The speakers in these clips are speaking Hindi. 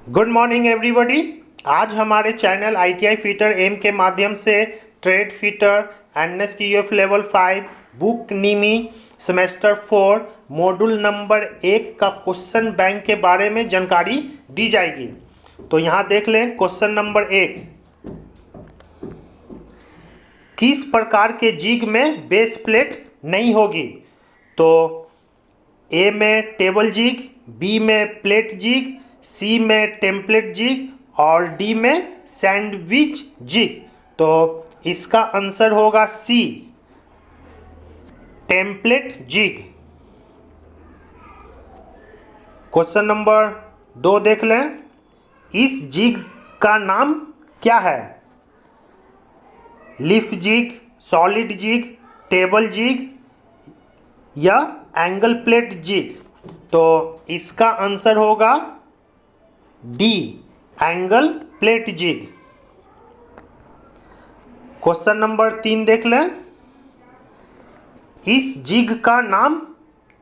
Good morning everybody. आज हमारे चैनल ITI फिटर एम के माध्यम से trade fitter NSQF level 5 book NIMI semester 4 module number 1 का क्वेश्चन बैंक के बारे में जानकारी दी जाएगी। तो यहाँ देख लें क्वेश्चन नंबर 1, किस प्रकार के जिग में बेस प्लेट नहीं होगी? तो ए में टेबल जिग, बी में प्लेट जिग, सी में टेम्पलेट जिग और डी में सैंडविच जिग। तो इसका आंसर होगा C, template jig. Question number 2 देख लें, इस जिग का नाम क्या है? Leaf jig, solid jig, table jig या एंगल प्लेट जिग? तो इसका आंसर होगा D, angle plate jig. Question number 3 देख लें, इस जिग का नाम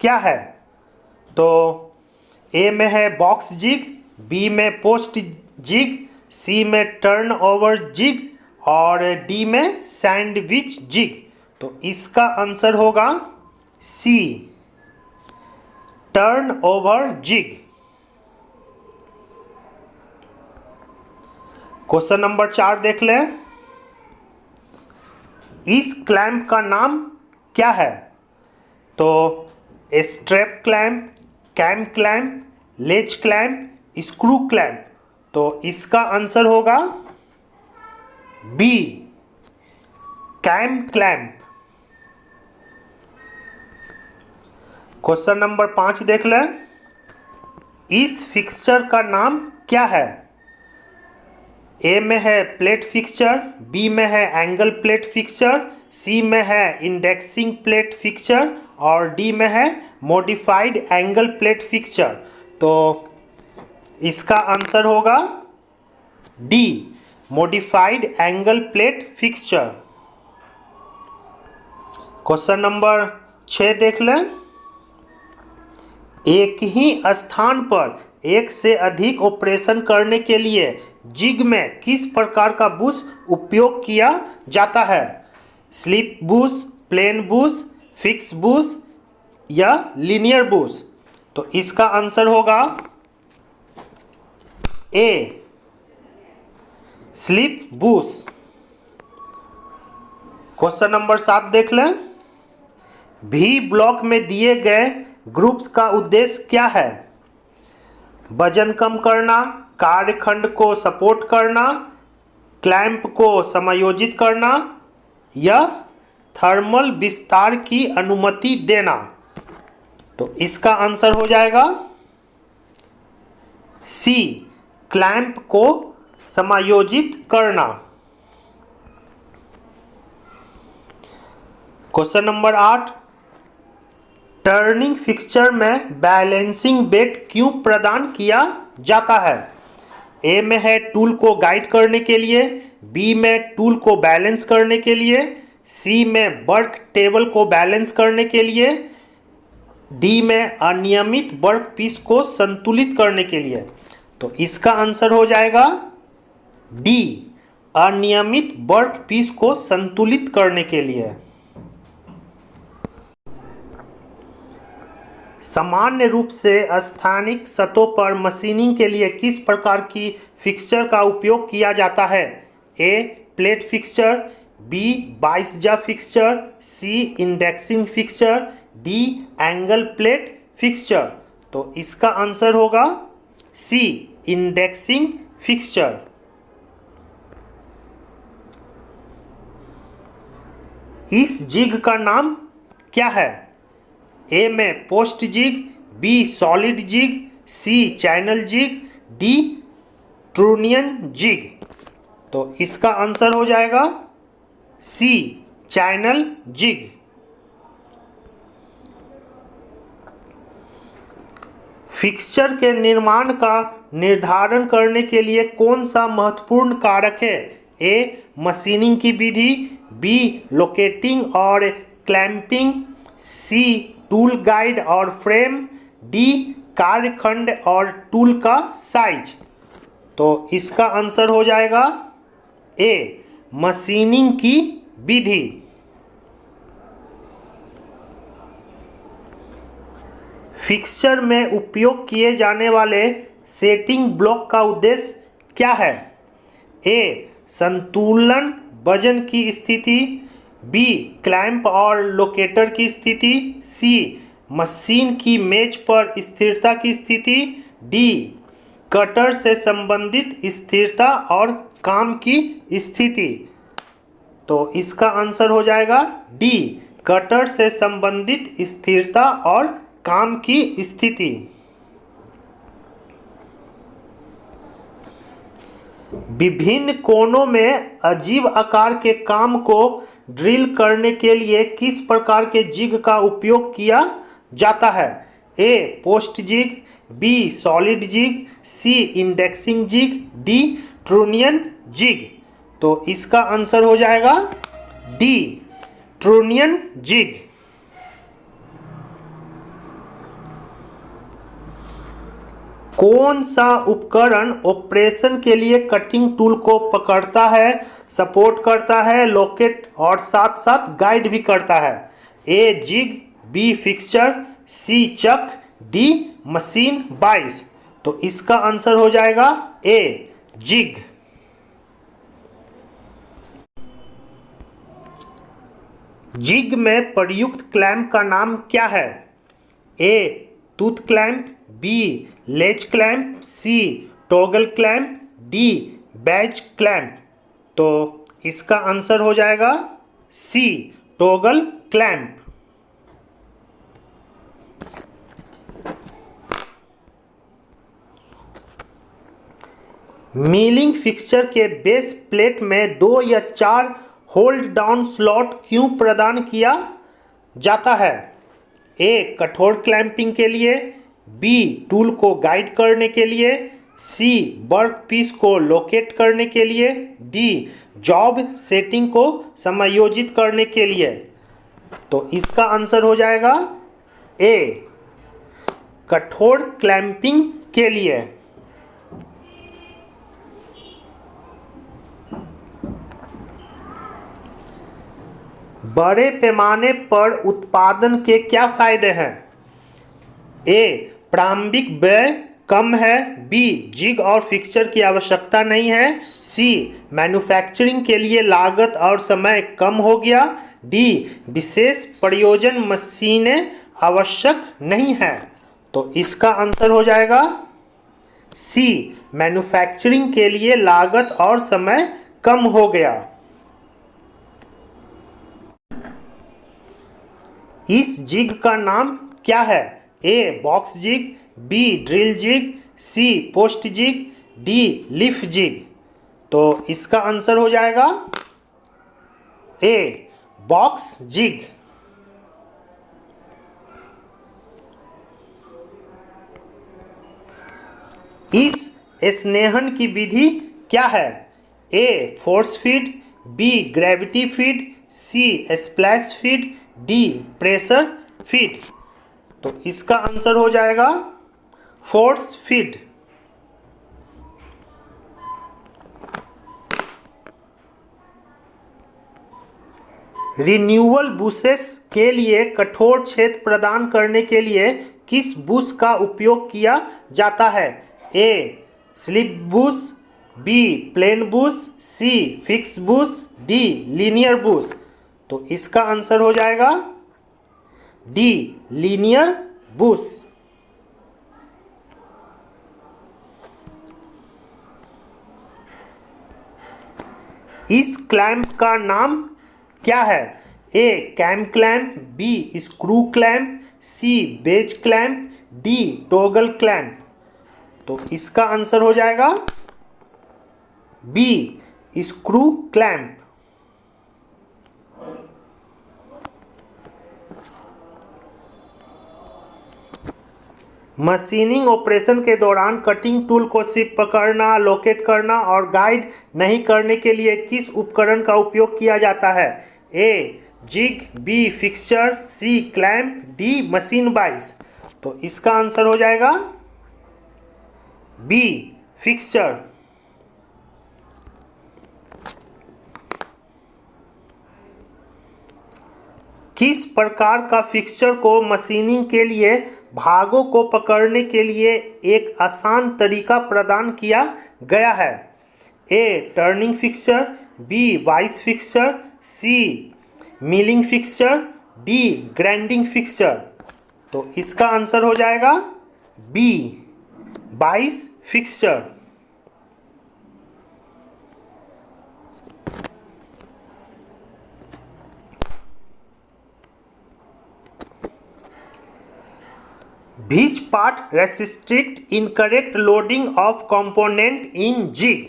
क्या है? तो ए में है बॉक्स जिग, बी में पोस्ट जिग, सी में टर्न ओवर जिग और डी में सैंडविच जिग। तो इसका आंसर होगा C, turn over jig. Question number 4 देख लें, इस क्लैंप का नाम क्या है? तो strap clamp, cam clamp, ledge clamp, screw clamp. तो इसका आंसर होगा B, cam clamp. Question number 5 देख लें, इस फिक्सचर का नाम क्या है? ए में है प्लेट फिक्सचर, बी में है एंगल प्लेट फिक्सचर, सी में है इंडेक्सिंग प्लेट फिक्सचर और डी में है मॉडिफाइड एंगल प्लेट फिक्सचर। तो इसका आंसर होगा D, modified angle plate fixture. Question number 6 देख लें, एक ही स्थान पर एक से अधिक ऑपरेशन करने के लिए जिग में किस प्रकार का बुश उपयोग किया जाता है? Slip bush, plain bush, fix bush या लीनियर बुश? तो इसका आंसर होगा A, slip bush. Question number 7 देख लें, भी ब्लॉक में दिए गए ग्रुप्स का उद्देश्य क्या है? वजन कम करना, कार्यखंड को सपोर्ट करना, क्लैंप को समायोजित करना या थर्मल विस्तार की अनुमति देना? तो इसका आंसर हो जाएगा सी, क्लैंप को समायोजित करना। क्वेश्चन नंबर 8, टर्निंग फिक्सचर में बैलेंसिंग बेट क्यों प्रदान किया जाता है? ए में है टूल को गाइड करने के लिए, बी में टूल को बैलेंस करने के लिए, सी में वर्क टेबल को बैलेंस करने के लिए, डी में अनियमित वर्क पीस को संतुलित करने के लिए? तो इसका आंसर हो जाएगा डी, अनियमित वर्क पीस को संतुलित करने के लिए। सामान्य रूप से स्थानिक सतहों पर मशीनिंग के लिए किस प्रकार की फिक्सचर का उपयोग किया जाता है? A plate fixture, B vice jaw fixture, C indexing fixture, D angle plate fixture? तो इसका आंसर होगा सी, इंडेक्सिंग फिक्सचर। इस जिग का नाम क्या है? ए में post jig, B solid jig, C channel jig, D trunnion jig? तो इसका आंसर हो जाएगा सी, चैनल जिग। फिक्सचर के निर्माण का निर्धारण करने के लिए कौन सा महत्वपूर्ण कारक है? ए मशीनिंग की विधि, बी लोकेटिंग और क्लैंपिंग, सी टूल गाइड और फ्रेम, डी कार्यखंड और टूल का साइज? तो इसका आंसर हो जाएगा ए मशीनिंग की विधि। फिक्सचर में उपयोग किए जाने वाले सेटिंग ब्लॉक का उद्देश्य क्या है? ए संतुलन वजन की स्थिति, बी क्लैंप और लोकेटर की स्थिति, सी मशीन की मेज पर स्थिरता की स्थिति, डी कटर से संबंधित स्थिरता और काम की स्थिति। तो इसका आंसर हो जाएगा डी कटर से संबंधित स्थिरता और काम की स्थिति। विभिन्न कोनों में अजीब आकार के काम को ड्रिल करने के लिए किस प्रकार के जिग का उपयोग किया जाता है? A post jig, B solid jig, C indexing jig, D trunnion jig. तो इसका आंसर हो जाएगा डी ट्रूनियन जिग। कौन सा उपकरण ऑपरेशन के लिए कटिंग टूल को पकड़ता है, सपोर्ट करता है, लोकेट और साथ साथ गाइड भी करता है? ए जिग, बी फिक्सचर, सी चक, डी मशीन 22। तो इसका आंसर हो जाएगा ए जिग। जिग में प्रयुक्त क्लैंप का नाम क्या है? A tooth clamp, B ledge clamp, C toggle clamp, D badge clamp. तो इसका आंसर हो जाएगा C toggle clamp. Milling fixture के बेस प्लेट में 2 या 4 होल्ड डाउन स्लॉट क्यों प्रदान किया जाता है? ए कठोर क्लैंपिंग के लिए, बी टूल को गाइड करने के लिए, सी वर्क पीस को लोकेट करने के लिए, डी जॉब सेटिंग को समायोजित करने के लिए। तो इसका आंसर हो जाएगा ए कठोर क्लैंपिंग के लिए। बड़े पैमाने पर उत्पादन के क्या फायदे हैं? ए प्रारंभिक व्यय कम है, बी जिग और फिक्सचर की आवश्यकता नहीं है, सी मैन्युफैक्चरिंग के लिए लागत और समय कम हो गया, डी विशेष प्रयोजन मशीनें आवश्यक नहीं है। तो इसका आंसर हो जाएगा सी मैन्युफैक्चरिंग के लिए लागत और समय कम हो गया। इस जिग का नाम क्या है? A box jig, B drill jig, C post jig, D leaf jig. तो इसका आंसर हो जाएगा ए बॉक्स जिग। इस स्नेहन की विधि क्या है? A force feed, B gravity feed, C splash feed, D pressure feed. तो इसका आंसर हो जाएगा फोर्स फीड। रिन्यूअल बुशेस के लिए कठोर छेद प्रदान करने के लिए किस बुश का उपयोग किया जाता है? A slip bush, B plain bush, C fix bush, D linear bush. तो इसका आंसर हो जाएगा डी लीनियर बुश। इस क्लैंप का नाम क्या है? A cam clamp, B screw clamp, C wedge clamp, D toggle clamp. तो इसका आंसर हो जाएगा B screw clamp. Machining operation के दौरान कटिंग टूल को सिर्फ पकड़ना, लोकेट करना और गाइड नहीं करने के लिए किस उपकरण का उपयोग किया जाता है? ए जिग, बी फिक्सचर, सी क्लैंप, डी मशीन 22। तो इसका आंसर हो जाएगा बी फिक्सचर। किस प्रकार का फिक्सचर को मशीनिंग के लिए भागों को पकड़ने के लिए एक आसान तरीका प्रदान किया गया है? A turning fixture, B vice fixture, C milling fixture, D grinding fixture. तो इसका आंसर हो जाएगा B vice fixture. Which part restrict incorrect loading of component in jig?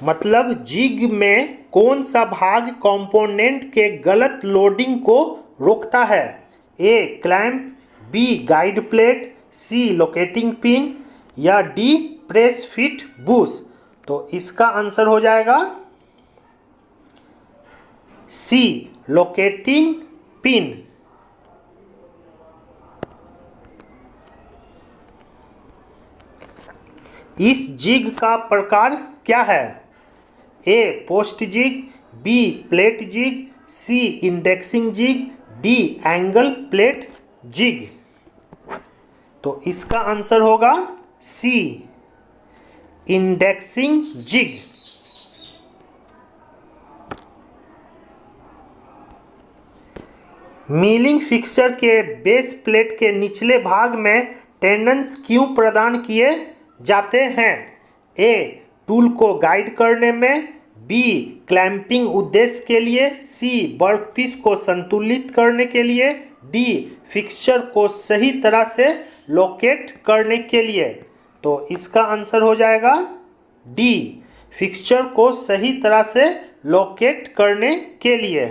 मतलब जिग में कौन सा भाग कंपोनेंट के गलत लोडिंग को रोकता है? A clamp, B guide plate, C locating pin या डी प्रेस फिट बुश। तो इसका आंसर हो जाएगा सी लोकेटिंग पिन। इस जिग का प्रकार क्या है? A post jig, B plate jig, C indexing jig, D angle plate jig. तो इसका आंसर होगा C indexing jig. Milling fixture के बेस प्लेट के निचले भाग में टेंडेंस क्यों प्रदान किए जाते हैं? ए टूल को गाइड करने में, बी क्लैंपिंग उद्देश्य के लिए, सी वर्कपीस को संतुलित करने के लिए, डी फिक्सचर को सही तरह से लोकेट करने के लिए। तो इसका आंसर हो जाएगा डी फिक्सचर को सही तरह से लोकेट करने के लिए।